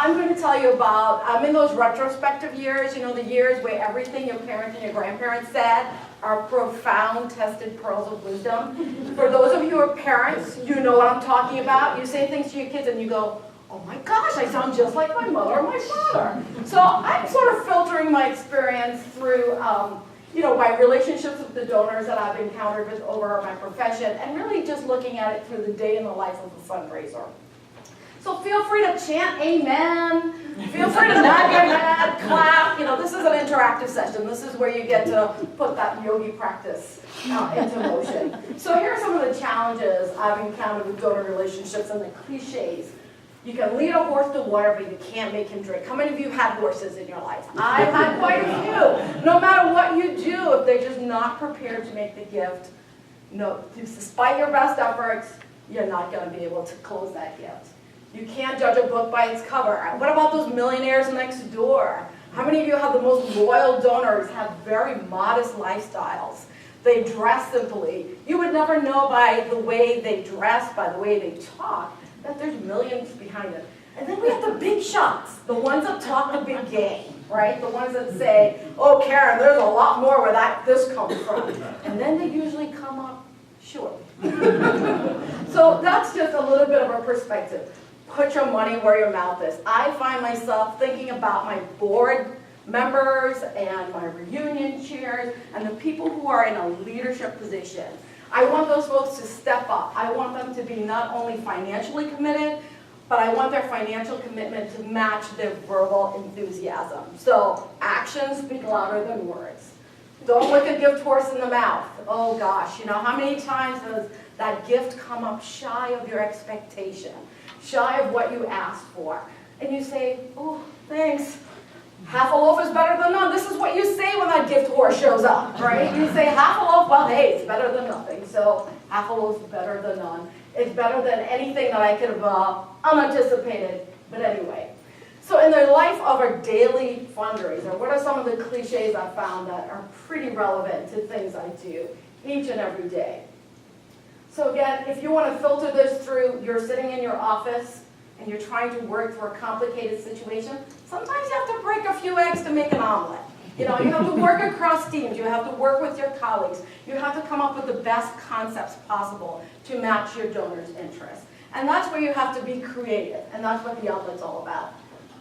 I'm going to tell you about, I'm in those retrospective years, you know, the years where everything your parents and your grandparents said are profound, tested pearls of wisdom. For those of you who are parents, you know what I'm talking about. You say things to your kids and you go, oh my gosh, I sound just like my mother or my father. So I'm sort of filtering my experience through, you know, my relationships with the donors that I've encountered with over my profession, and really just looking at it through the day in the life of a fundraiser. So feel free to chant amen, feel free to nod your head, clap. You know, this is an interactive session. This is where you get to put that yogi practice into motion. So here are some of the challenges I've encountered with donor relationships and the cliches. You can lead a horse to water, but you can't make him drink. How many of you have horses in your life? I've had quite a few. No matter what you do, if they're just not prepared to make the gift, no, despite your best efforts, you're not going to be able to close that gift. You can't judge a book by its cover. What about those millionaires next door? How many of you have the most loyal donors, have very modest lifestyles? They dress simply. You would never know by the way they dress, by the way they talk, that there's millions behind it. And then we have the big shots, the ones that talk the big game, right? The ones that say, oh, Karen, there's a lot more where this comes from. And then they usually come up short. So that's just a little bit of a perspective. Put your money where your mouth is. I find myself thinking about my board members and my reunion chairs and the people who are in a leadership position. I want those folks to step up. I want them to be not only financially committed, but I want their financial commitment to match their verbal enthusiasm. So actions speak louder than words. Don't look a gift horse in the mouth. Oh gosh, you know, how many times does that gift come up shy of your expectation, shy of what you asked for? And you say, oh, thanks. Half a loaf is better than none. This is what you say when that gift horse shows up, right? You say half a loaf, well, hey, it's better than nothing. So half a loaf is better than none. It's better than anything that I could have unanticipated. But anyway, so in the life of a daily fundraiser, what are some of the cliches I found that are pretty relevant to things I do each and every day? So again, if you want to filter this through, you're sitting in your office and you're trying to work through a complicated situation, sometimes you have to break a few eggs to make an omelet. You know, you have to work across teams, you have to work with your colleagues, you have to come up with the best concepts possible to match your donor's interests. And that's where you have to be creative, and that's what the omelet's all about.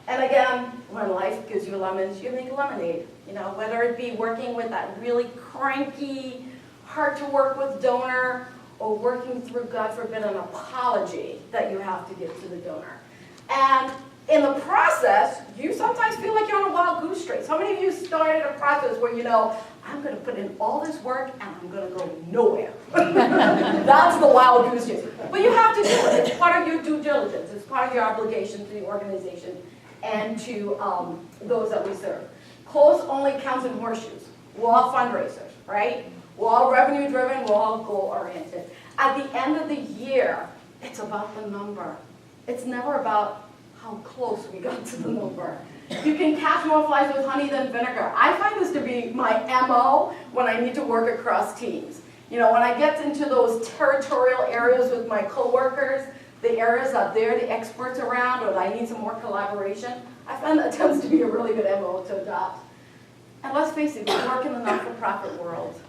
And again, when life gives you lemons, you make lemonade. You know, whether it be working with that really cranky, hard to work with donor, or working through, God forbid, an apology that you have to give to the donor. And in the process, you sometimes feel like you're on a wild goose chase. How many of you started a process where you know, I'm going to put in all this work and I'm going to go nowhere? That's the wild goose chase. But you have to do it. It's part of your due diligence. It's part of your obligation to the organization and to those that we serve. Close only counts in horseshoes. We're all fundraisers, right? We're all revenue driven, we're all goal oriented. At the end of the year, it's about the number. It's never about how close we got to the number. You can catch more flies with honey than vinegar. I find this to be my MO when I need to work across teams. You know, when I get into those territorial areas with my coworkers, the areas that they're the experts around, or that I need some more collaboration, I find that tends to be a really good MO to adopt. And let's face it, we work in the not-for-profit world.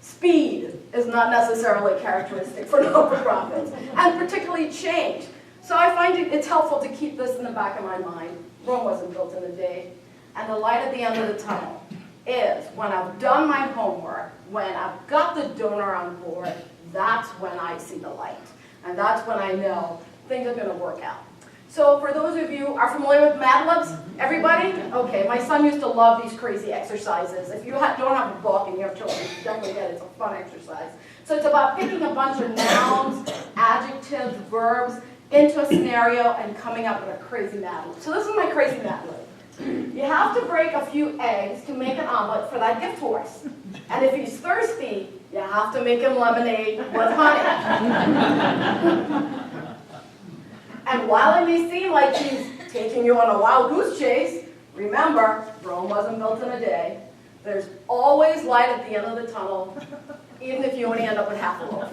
Speed is not necessarily characteristic for not-for-profits, and particularly change. So I find it's helpful to keep this in the back of my mind. Rome wasn't built in a day. And the light at the end of the tunnel is when I've done my homework, when I've got the donor on board, that's when I see the light. And that's when I know things are going to work out. So for those of you who are familiar with Mad Libs, everybody? Okay, my son used to love these crazy exercises. If you don't have a book and you have children, you definitely get it. It's a fun exercise. So it's about picking a bunch of nouns, adjectives, verbs into a scenario and coming up with a crazy Mad Lib. So this is my crazy Mad Lib. You have to break a few eggs to make an omelet for that gift horse. And if he's thirsty, you have to make him lemonade with honey. And while it may seem like he's taking you on a wild goose chase, remember, Rome wasn't built in a day. There's always light at the end of the tunnel, even if you only end up with half a loaf.